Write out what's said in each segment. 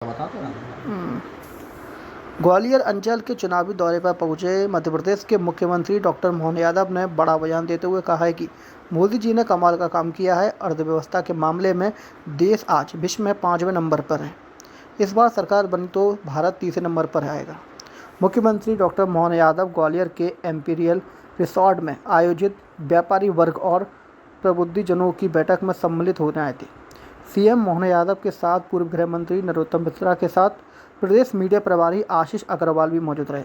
बताते ना। ग्वालियर अंचल के चुनावी दौरे पर पहुंचे मध्य प्रदेश के मुख्यमंत्री डॉक्टर मोहन यादव ने बड़ा बयान देते हुए कहा है कि मोदी जी ने कमाल का काम किया है। अर्थव्यवस्था के मामले में देश आज विश्व में 5वें नंबर पर है। इस बार सरकार बनी तो भारत तीसरे नंबर पर आएगा। मुख्यमंत्री डॉक्टर मोहन यादव ग्वालियर के एम्पीरियल रिसॉर्ट में आयोजित व्यापारी वर्ग और प्रबुद्धजनों की बैठक में सम्मिलित होने आए थे। सीएम मोहन यादव के साथ पूर्व गृह मंत्री नरोत्तम मिश्रा के साथ प्रदेश मीडिया प्रभारी आशीष अग्रवाल भी मौजूद रहे।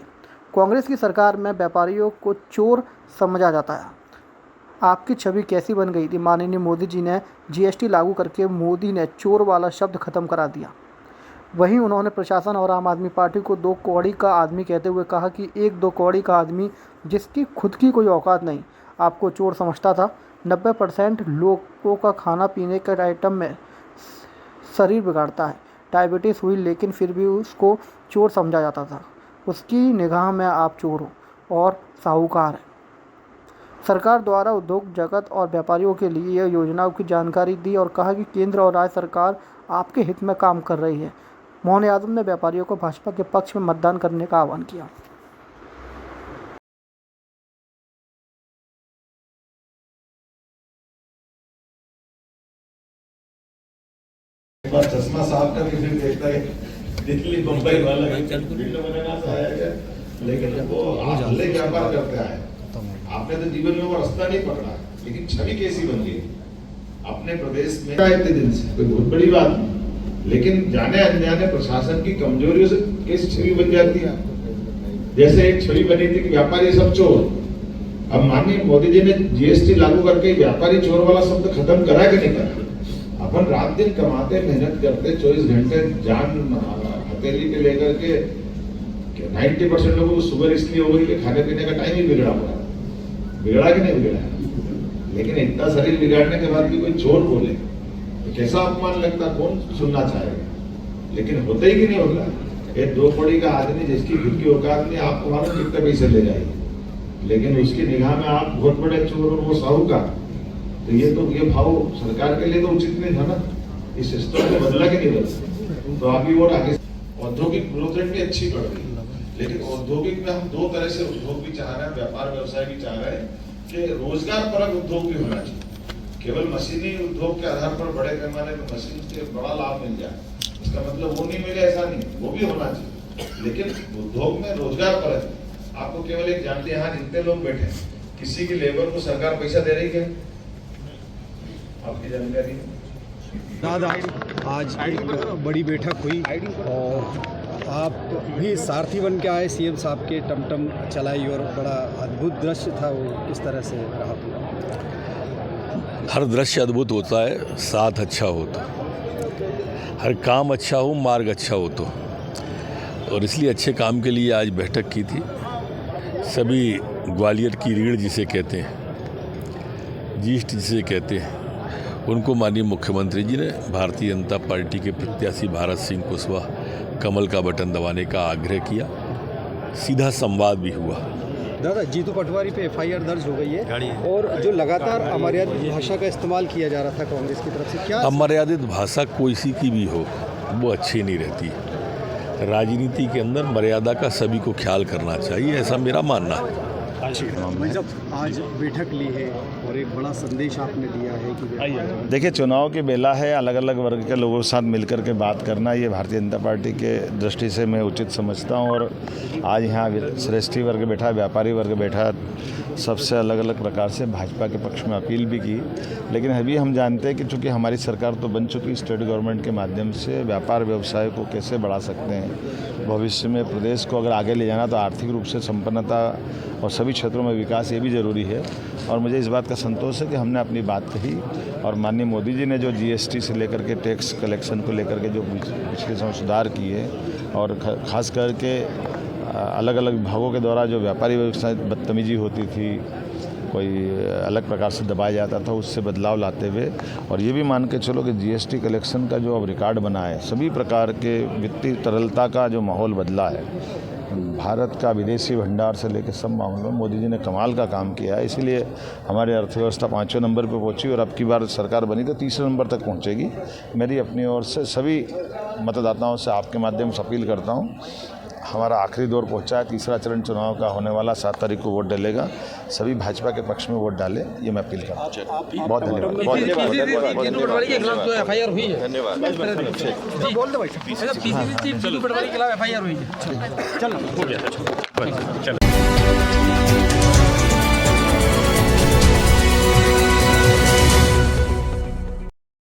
कांग्रेस की सरकार में व्यापारियों को चोर समझा जाता है। आपकी छवि कैसी बन गई थी? माननीय मोदी जी ने जीएसटी लागू करके मोदी ने चोर वाला शब्द खत्म करा दिया। वहीं उन्होंने प्रशासन और आम आदमी पार्टी को दो कौड़ी का आदमी कहते हुए कहा कि एक दो कौड़ी का आदमी जिसकी खुद की कोई औकात नहीं आपको चोर समझता था। 90% लोगों का खाना पीने के आइटम में शरीर बिगाड़ता है। डायबिटीज़ हुई लेकिन फिर भी उसको चोर समझा जाता था। उसकी निगाह में आप चोर हो और साहूकार हैं। सरकार द्वारा उद्योग जगत और व्यापारियों के लिए यह योजनाओं की जानकारी दी और कहा कि केंद्र और राज्य सरकार आपके हित में काम कर रही है। मोहन यादव ने व्यापारियों को भाजपा के पक्ष में मतदान करने का आह्वान किया। चश्मा साफ करके फिर देखता है दिल्ली बम्बई वाला लेकिन वो हल्ले व्यापार करते आए। आपने तो जीवन में वो रास्ता नहीं पकड़ा, लेकिन छवि कैसी बन गई अपने प्रदेश में इतने दिन से, कोई बहुत बड़ी बात नहीं, लेकिन जाने अनजाने प्रशासन की कमजोरियों से कैसी छवि बन जाती है। जैसे एक छवि बनी थी कि व्यापारी सब चोर। अब माननीय मोदी जी ने जीएसटी लागू करके व्यापारी चोर वाला शब्द खत्म करा कि नहीं करा? अपन रात दिन कमाते मेहनत करते 24 घंटे जान हथेली पे लेकर के 90% लोगों को शुगर इसलिए हो गई कि खाने पीने का टाइम ही बिगड़ा पड़ा। बिगड़ा कि नहीं बिगड़ा? लेकिन इतना शरीर बिगाड़ने के बाद भी कोई चोर बोले तो कैसा अपमान लगता, कौन सुनना चाहेगा? लेकिन होता ही कि नहीं होगा। ये दो कौड़ी का आदमी जिसकी खुद की औकात नहीं, आपको मालूम कितने पैसे ले जाएगी, लेकिन उसकी निगाह में आप बहुत बड़े चोर और वो साहूकार। तो ये भाव सरकार के लिए तो उचित नहीं था ना। इस सिस्टम को बदला कि नहीं बदला? तो अभी और आगे औद्योगिक ग्रोथ रेट भी अच्छी बढ़ रही है, लेकिन औद्योगिक में हम दो तरह से उद्योग भी चाह रहे हैं, व्यापार व्यवसाय भी चाह रहे हैं कि रोजगार परक उद्योग भी होना चाहिए। केवल मशीनी उद्योग के आधार पर बड़े पैमाने पर मशीन से बड़ा लाभ मिल जाए, इसका मतलब वो नहीं मिले ऐसा नहीं, वो भी होना चाहिए, लेकिन उद्योग में रोजगार परक। आपको केवल एक जानते हैं, यहाँ जितने लोग बैठे किसी की लेबर को सरकार पैसा दे रही है? आपकी जानकारी? दादा आज एक बड़ी बैठक हुई और आप भी सारथी बन के आए सीएम साहब के, टमटम चलाई और बड़ा अद्भुत दृश्य था वो। किस तरह से रहा पूरा? हर दृश्य अद्भुत होता है, साथ अच्छा हो तो, हर काम अच्छा हो, मार्ग अच्छा हो तो, और इसलिए अच्छे काम के लिए आज बैठक की थी। सभी ग्वालियर की रीढ़ जिसे कहते हैं, जीस्ट जिसे कहते हैं, उनको माननीय मुख्यमंत्री जी ने भारतीय जनता पार्टी के प्रत्याशी भारत सिंह कुशवाहा कमल का बटन दबाने का आग्रह किया। सीधा संवाद भी हुआ। दादा जीतू पटवारी पे एफआईआर दर्ज हो गई है और जो लगातार अमर्यादित भाषा का इस्तेमाल किया जा रहा था कांग्रेस की तरफ से, क्या अमर्यादित भाषा कोई सी की भी हो वो अच्छी नहीं रहती। राजनीति के अंदर मर्यादा का सभी को ख्याल करना चाहिए, ऐसा मेरा मानना है। जब आज बैठक ली है और एक बड़ा संदेश आपने दिया है कि देखिए, चुनाव की बेला है, अलग अलग वर्ग के लोगों के साथ मिलकर के बात करना ये भारतीय जनता पार्टी के दृष्टि से मैं उचित समझता हूँ। और आज यहाँ श्रेष्ठी वर्ग बैठा, व्यापारी वर्ग बैठा, सबसे अलग अलग प्रकार से भाजपा के पक्ष में अपील भी की। लेकिन अभी हम जानते हैं कि चूँकि हमारी सरकार तो बन चुकी, स्टेट गवर्नमेंट के माध्यम से व्यापार व्यवसाय को कैसे बढ़ा सकते हैं, भविष्य में प्रदेश को अगर आगे ले जाना तो आर्थिक रूप से संपन्नता और सभी क्षेत्रों में विकास ये भी ज़रूरी है। और मुझे इस बात का संतोष है कि हमने अपनी बात कही और माननीय मोदी जी ने जो जीएसटी से लेकर के टैक्स कलेक्शन को लेकर के जो पिछले समय सुधार किए और ख़ास करके अलग अलग विभागों के द्वारा जो व्यापारी व्यवसाय बदतमीजी होती थी, कोई अलग प्रकार से दबाया जाता था, उससे बदलाव लाते हुए और ये भी मान के चलो कि जीएसटी कलेक्शन का जो अब रिकॉर्ड बना है, सभी प्रकार के वित्तीय तरलता का जो माहौल बदला है, भारत का विदेशी भंडार से लेकर सब मामलों में मोदी जी ने कमाल का काम किया है। इसीलिए हमारी अर्थव्यवस्था 5वें नंबर पे पहुंची और अब की बार सरकार बनी तो 3रे नंबर तक पहुंचेगी। मेरी अपनी ओर से सभी मतदाताओं से आपके माध्यम से अपील करता हूं, हमारा आखिरी दौर पहुंचा है, 3रा चरण चुनाव का होने वाला 7 तारीख को वोट डलेगा। सभी भाजपा के पक्ष में वोट डालें, ये मैं अपील करता हूँ। बहुत धन्यवाद। धन्यवाद।